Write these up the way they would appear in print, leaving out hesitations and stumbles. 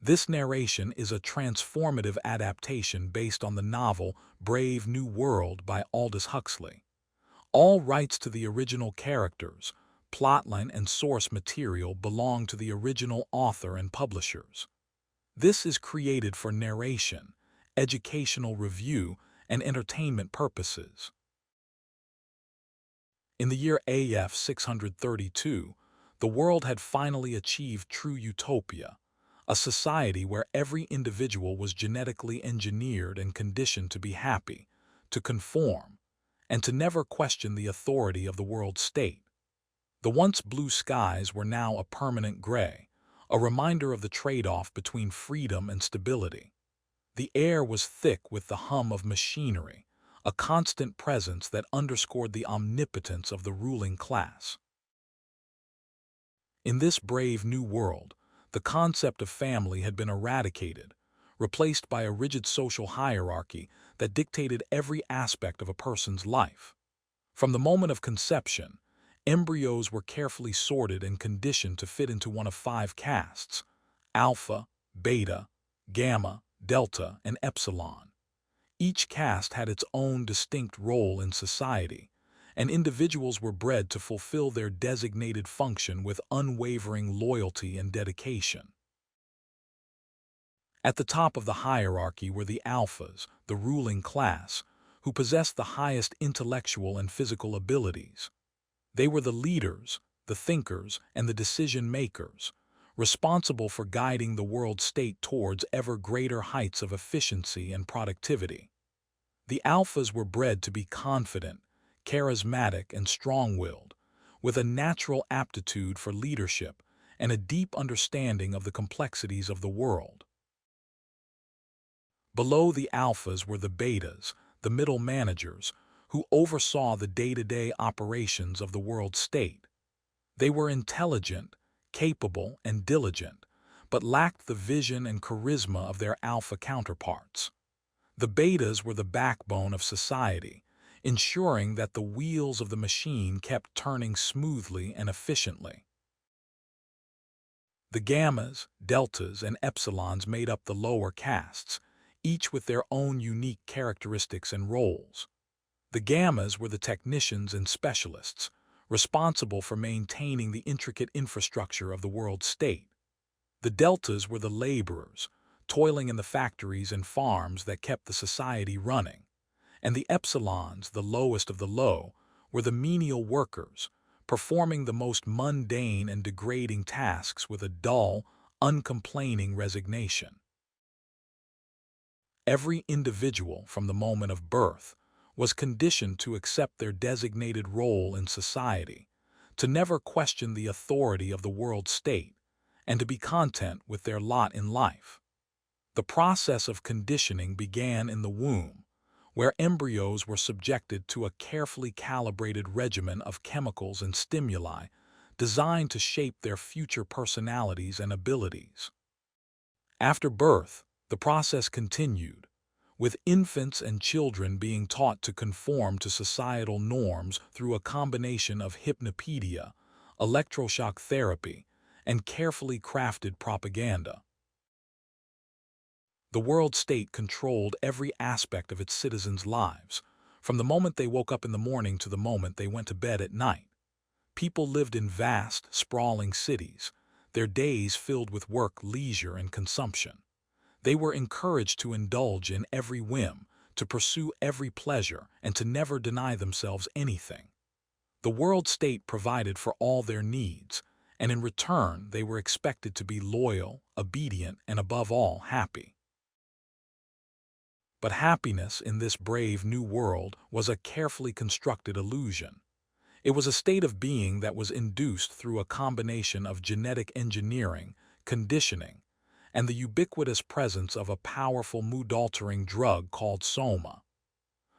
This narration is a transformative adaptation based on the novel Brave New World by Aldous Huxley. All rights to the original characters, plotline, and source material belong to the original author and publishers. This is created for narration, educational review, and entertainment purposes. In the year AF 632, the world had finally achieved true utopia, a society where every individual was genetically engineered and conditioned to be happy, to conform, and to never question the authority of the world state. The once blue skies were now a permanent gray, a reminder of the trade-off between freedom and stability. The air was thick with the hum of machinery, a constant presence that underscored the omnipotence of the ruling class. In this brave new world, the concept of family had been eradicated, replaced by a rigid social hierarchy that dictated every aspect of a person's life. From the moment of conception, embryos were carefully sorted and conditioned to fit into one of 5 castes: alpha, beta, gamma, delta, and epsilon. Each caste had its own distinct role in society, and individuals were bred to fulfill their designated function with unwavering loyalty and dedication. At the top of the hierarchy were the alphas, the ruling class, who possessed the highest intellectual and physical abilities. They were the leaders, the thinkers, and the decision-makers, responsible for guiding the world state towards ever greater heights of efficiency and productivity. The alphas were bred to be confident, charismatic, and strong-willed, with a natural aptitude for leadership and a deep understanding of the complexities of the world. Below the alphas were the betas, the middle managers, who oversaw the day-to-day operations of the world state. They were intelligent, capable, and diligent, but lacked the vision and charisma of their alpha counterparts. The betas were the backbone of society, ensuring that the wheels of the machine kept turning smoothly and efficiently. The gammas, deltas, and epsilons made up the lower castes, each with their own unique characteristics and roles. The gammas were the technicians and specialists, responsible for maintaining the intricate infrastructure of the world state. The deltas were the laborers, toiling in the factories and farms that kept the society running. And the epsilons, the lowest of the low, were the menial workers, performing the most mundane and degrading tasks with a dull, uncomplaining resignation. Every individual, from the moment of birth, was conditioned to accept their designated role in society, to never question the authority of the world state, and to be content with their lot in life. The process of conditioning began in the womb, where embryos were subjected to a carefully calibrated regimen of chemicals and stimuli designed to shape their future personalities and abilities. After birth, the process continued, with infants and children being taught to conform to societal norms through a combination of hypnopedia, electroshock therapy, and carefully crafted propaganda. The world state controlled every aspect of its citizens' lives, from the moment they woke up in the morning to the moment they went to bed at night. People lived in vast, sprawling cities, their days filled with work, leisure, and consumption. They were encouraged to indulge in every whim, to pursue every pleasure, and to never deny themselves anything. The world state provided for all their needs, and in return they were expected to be loyal, obedient, and above all, happy. But happiness in this brave new world was a carefully constructed illusion. It was a state of being that was induced through a combination of genetic engineering, conditioning, and the ubiquitous presence of a powerful mood-altering drug called Soma.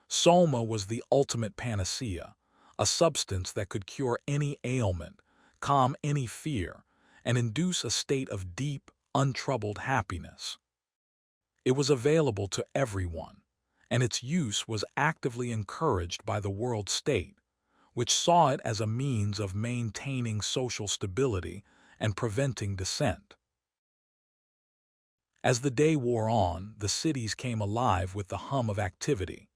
Soma was the ultimate panacea, a substance that could cure any ailment, calm any fear, and induce a state of deep, untroubled happiness. It was available to everyone, and its use was actively encouraged by the world state, which saw it as a means of maintaining social stability and preventing dissent. As the day wore on, the cities came alive with the hum of activity.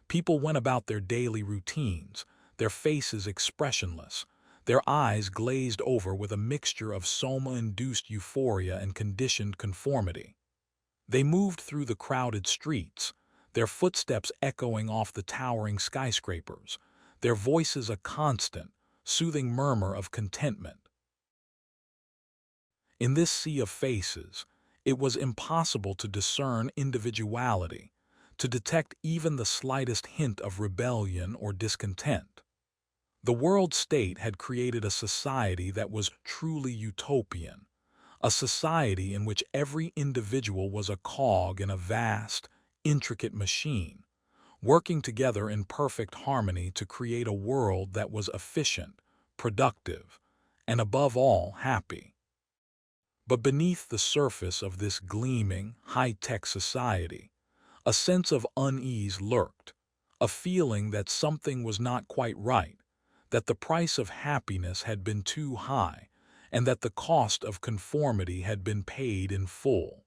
People went about their daily routines, their faces expressionless, their eyes glazed over with a mixture of Soma-induced euphoria and conditioned conformity. They moved through the crowded streets, their footsteps echoing off the towering skyscrapers, their voices a constant, soothing murmur of contentment. In this sea of faces, it was impossible to discern individuality, to detect even the slightest hint of rebellion or discontent. The world state had created a society that was truly utopian, a society in which every individual was a cog in a vast, intricate machine, working together in perfect harmony to create a world that was efficient, productive, and above all, happy. But beneath the surface of this gleaming, high-tech society, a sense of unease lurked, a feeling that something was not quite right, that the price of happiness had been too high, and that the cost of conformity had been paid in full.